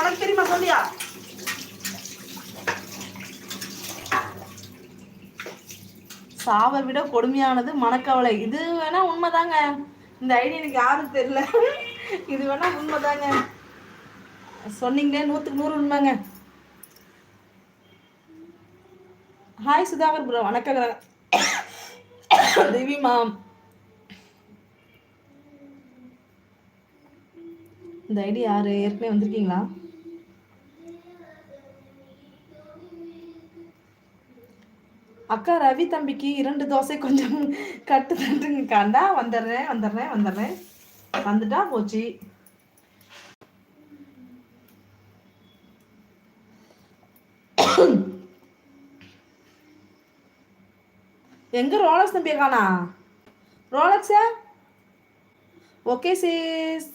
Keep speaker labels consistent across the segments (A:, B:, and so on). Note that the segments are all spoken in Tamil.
A: உனக்கு தெரியுமா சொல்லியா? சாவை விட கொடுமையானது மனக்கவலை. இது வேணா உண்மைதாங்க. இந்த ஐடியா எனக்கு யாரும் தெரியல. இது வேணா உண்மைதாங்க. சொன்னீங்களே 100க்கு 100 உண்மைங்க. ஹாய் சுதாகர் ப்ரோ, வணக்கம். தேவி மாம், இந்த ஐடி யாரு? ஏற்கனவே வந்திருக்கீங்களா? அக்கா ரவி தம்பிக்கு 2 தோசை கொஞ்சம் கட்டு தட்டுங்க. காண்டா வந்துடுறேன். வந்துட்டா போச்சு. எங்க ரோலக்ஸ் தம்பியை காணா? ரோலக்ஸா? Okay sis.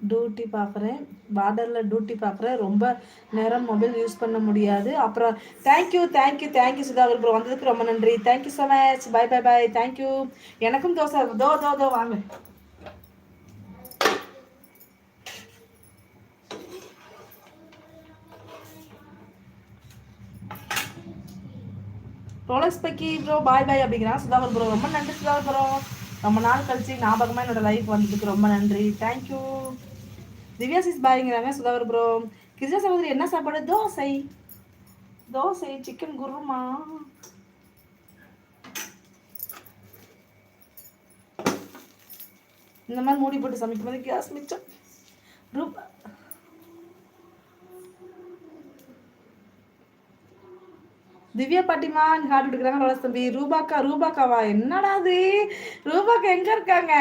A: டியூட்டி பார்க்குறேன், பார்டரில் டியூட்டி பார்க்குறேன். ரொம்ப நேரம் மொபைல் யூஸ் பண்ண முடியாது. அப்புறம் தேங்க்யூ சுதாகர் ப்ரோ, வந்ததுக்கு ரொம்ப நன்றி. Thank you so much. Bye. Thank you. எனக்கும் தோசை தோ வாங்க. ரோலக்ஸ் பக்கி ப்ரோ பாய் அப்படிங்கிறான் சுதாகர் ப்ரோ. ரொம்ப நன்றி சுதாகர் ப்ரோ. ரொம்ப நாள் கழிச்சு ஞாபகமாக என்னோட லைஃப் வந்ததுக்கு ரொம்ப நன்றி. தேங்க்யூ. திவ்யா சிஸ் பாய்ங்கிறாங்க சுதாகர் ப்ரோ. கிருஷ்ணா சகோதரி என்ன சாப்பாடு? தோசை சிக்கன் குருமா. இந்த மாதிரி மூடி போட்டு சமைக்கும் போது கேஸ் மிச்சம். திவ்யா பாட்டிமா ஹார்ட் எடுக்கிறாங்க. ரோலக்ஸ் தம்பி. ரூபாக்காவா? என்னடா அது? ரூபாக்கா எங்க இருக்காங்க?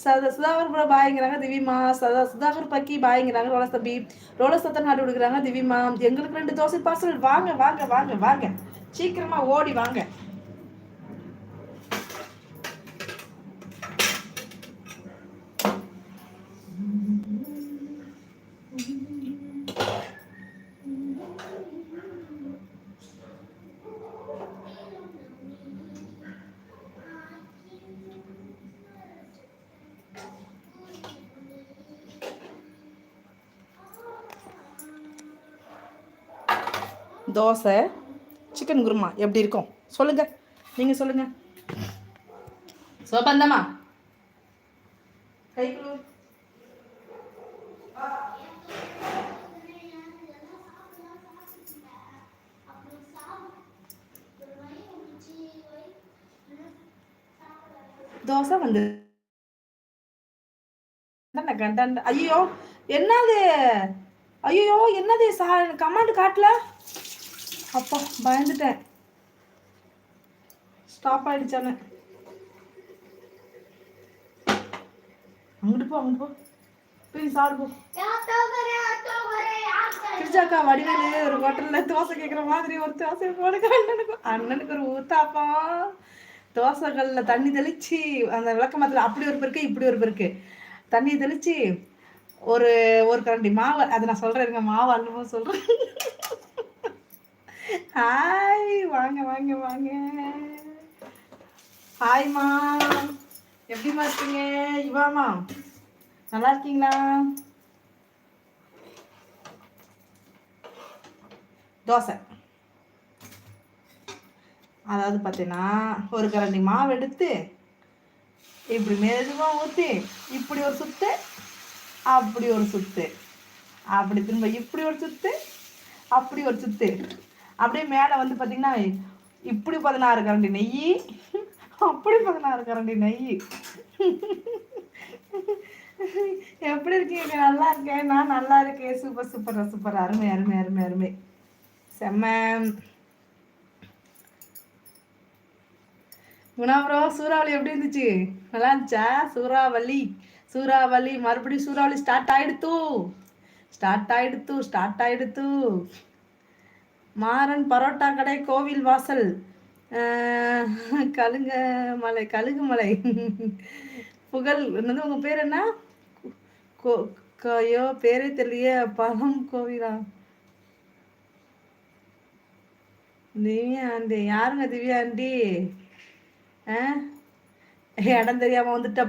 A: சுதாகர் ப்ரோ பாய்ங்கிறாங்க திவிமா. சுதாகர் பக்கி பாய்ங்கிறாங்க ரோலக்ஸ் தம்பி. ரோலக்ஸ் சத்தன் ஹார்ட் கொடுக்குறாங்க திவிமா. எங்களுக்கு 2 தோசை பார்சல். வாங்க சீக்கிரமா ஓடி வாங்க. தோசை சிக்கன் குருமா எப்படி இருக்கும் சொல்லுங்க, நீங்க சொல்லுங்க. சோபந்தமா கை குரு. தோசை வந்து ஐயோ என்னது? என்னது? கமாண்ட் காட்டல. அப்பா பயந்துட்டேன். ஸ்டாப் ஆயிடுச்சானு. அங்கிட்டு போ போய் சாப்பிடு. கிருஜாக்கா வடிவேலு ஒரு ஹோட்டல்ல தோசை கேட்குற மாதிரி ஒரு தோசை போடுங்க. அண்ணனுக்கு ஒரு ஊத்தாப்பா. தோசைகள்ல தண்ணி தெளிச்சு அந்த விளக்கமாத்துல அப்படி ஒரு பெருக்கு இப்படி ஒரு பெருக்கு தண்ணி தெளிச்சு ஒரு கரண்டி மாவு. அதை நான் சொல்றேன், மாவு அனுபவம் சொல்றேன். ஹாய் வாங்க. ஹாய்மா, எப்படிமா இருக்கீங்க? இவாமா நல்லா இருக்கீங்களா? தோசை அதாவது பார்த்தீங்கன்னா ஒரு கரண்டி மாவு எடுத்து இப்படி மெதுவாக ஊற்றி இப்படி ஒரு சுத்து, அப்படி ஒரு சுத்து, அப்படி திரும்ப இப்படி ஒரு சுத்து, அப்படி ஒரு சுத்து, அப்படியே மேலே வந்து பார்த்தீங்கன்னா இப்படி 16 கரண்டி நெய், அப்படி 16 கரண்டி நெய். எப்படி இருக்கீங்க? நல்லா இருக்கேன். நான் நல்லா இருக்கேன். சூப்பர். அருமை செம்ம. குணாப்ரோ சூறாவளி எப்படி இருந்துச்சு? நல்லா இருந்துச்சா? சூறாவளி மறுபடியும் சூறாவளி ஸ்டார்ட் ஆயிடுத்து. மாறன் பரோட்டா கடை கோவில் வாசல் கழுகு மலை புகழ். என்னது உங்க பேர் என்ன? ஐயோ பேரே தெரியலையே. பழம் கோவிலா? திவ்யா ஆண்டி யாருங்க? திவ்யா ஆண்டி இடம் தெரியாம வந்துட்ட.